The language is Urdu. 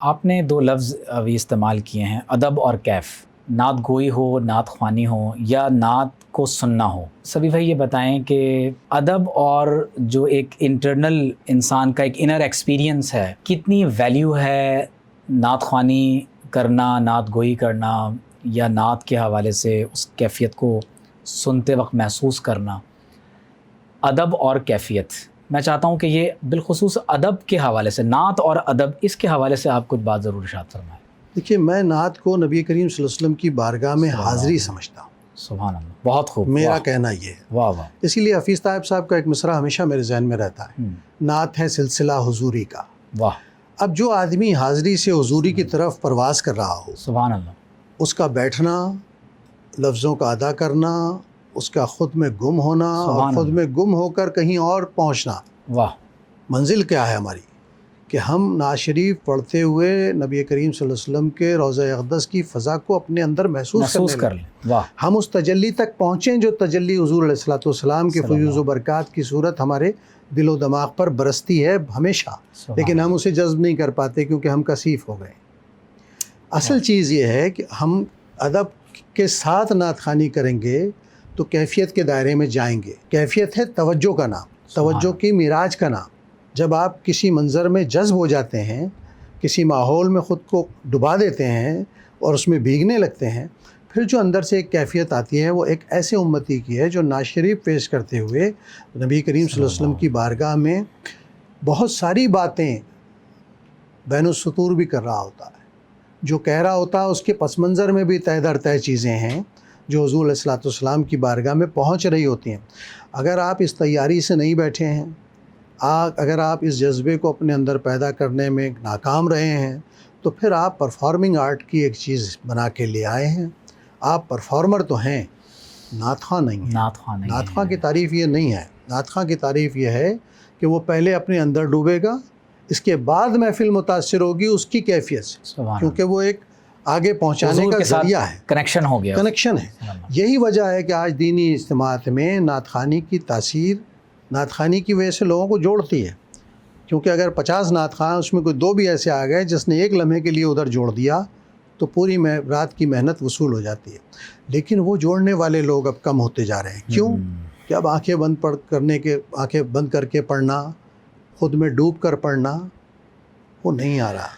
آپ نے دو لفظ ابھی استعمال کیے ہیں، ادب اور کیف۔ نعت گوئی ہو، نعت خوانی ہو یا نعت کو سننا ہو، سبھی بھائی یہ بتائیں کہ ادب اور جو ایک انٹرنل انسان کا ایک انر ایکسپیرینس ہے، کتنی ویلیو ہے نعت خوانی کرنا، نعت گوئی کرنا یا نعت کے حوالے سے اس کیفیت کو سنتے وقت محسوس کرنا۔ ادب اور کیفیت، میں چاہتا ہوں کہ یہ بالخصوص ادب کے حوالے سے، نعت اور ادب، اس کے حوالے سے آپ کچھ بات ضرور ارشاد فرمائیں۔ دیکھیے، میں نعت کو نبی کریم صلی اللہ علیہ وسلم کی بارگاہ میں حاضری سمجھتا ہوں۔ سبحان اللہ، بہت خوب، میرا کہنا یہ ہے۔ واہ واہ۔ اسی لیے حفیظ طیب صاحب کا ایک مصرع ہمیشہ میرے ذہن میں رہتا ہے، نعت ہے سلسلہ حضوری کا۔ واہ، اب جو آدمی حاضری سے حضوری کی طرف پرواز کر رہا ہو، سبحان اللہ، اس کا بیٹھنا، لفظوں کا ادا کرنا، اس کا خود میں گم ہونا اور خود میں گم ہو کر کہیں اور پہنچنا، واہ، منزل کیا ہے ہماری؟ کہ ہم نعت شریف پڑھتے ہوئے نبی کریم صلی اللہ علیہ وسلم کے روضہ اقدس کی فضا کو اپنے اندر محسوس کر لیں۔ واہ، ہم اس تجلی تک پہنچیں جو تجلی حضور علیہ الصلوۃ والسلام کے فیوز و برکات کی صورت ہمارے دل و دماغ پر برستی ہے ہمیشہ، لیکن ہم اسے جذب نہیں کر پاتے کیونکہ ہم کثیف ہو گئے۔ اصل چیز یہ ہے کہ ہم ادب کے ساتھ نعت خوانی کریں گے تو کیفیت کے دائرے میں جائیں گے۔ کیفیت ہے توجہ کا نام، توجہ کی معراج کا نام۔ جب آپ کسی منظر میں جذب ہو جاتے ہیں، کسی ماحول میں خود کو ڈبا دیتے ہیں اور اس میں بھیگنے لگتے ہیں، پھر جو اندر سے ایک کیفیت آتی ہے وہ ایک ایسے امتی کی ہے جو نعت شریف پیش کرتے ہوئے نبی کریم صلی اللہ علیہ وسلم کی بارگاہ میں بہت ساری باتیں بین السطور بھی کر رہا ہوتا ہے، جو کہہ رہا ہوتا ہے اس کے پس منظر میں بھی طے در طے چیزیں ہیں جو حضور علیہ الصلوۃ والسلام کی بارگاہ میں پہنچ رہی ہوتی ہیں۔ اگر آپ اس تیاری سے نہیں بیٹھے ہیں، اگر آپ اس جذبے کو اپنے اندر پیدا کرنے میں ناکام رہے ہیں، تو پھر آپ پرفارمنگ آرٹ کی ایک چیز بنا کے لے آئے ہیں۔ آپ پرفارمر تو ہیں، نعت خواں نہیں ہیں۔ نعت خواں کی تعریف یہ نہیں ہے۔ نعت خواں کی تعریف یہ ہے کہ وہ پہلے اپنے اندر ڈوبے گا، اس کے بعد محفل متاثر ہوگی اس کی کیفیت سے، کیونکہ وہ ایک آگے پہنچانے کا ذریعہ ہے، کنیکشن ہو گیا، کنیکشن ہے۔ یہی وجہ ہے کہ آج دینی اجتماعات میں نعت خوانی کی تاثیر نعت خوانی کی وجہ سے لوگوں کو جوڑتی ہے، کیونکہ اگر 50 نعت خواں اس میں کوئی 2 بھی ایسے آ گئے جس نے ایک لمحے کے لیے ادھر جوڑ دیا تو پوری رات کی محنت وصول ہو جاتی ہے۔ لیکن وہ جوڑنے والے لوگ اب کم ہوتے جا رہے ہیں۔ کیوں؟ کہ اب آنکھیں بند کر کے پڑھنا، خود میں ڈوب کر پڑھنا، وہ نہیں آ رہا۔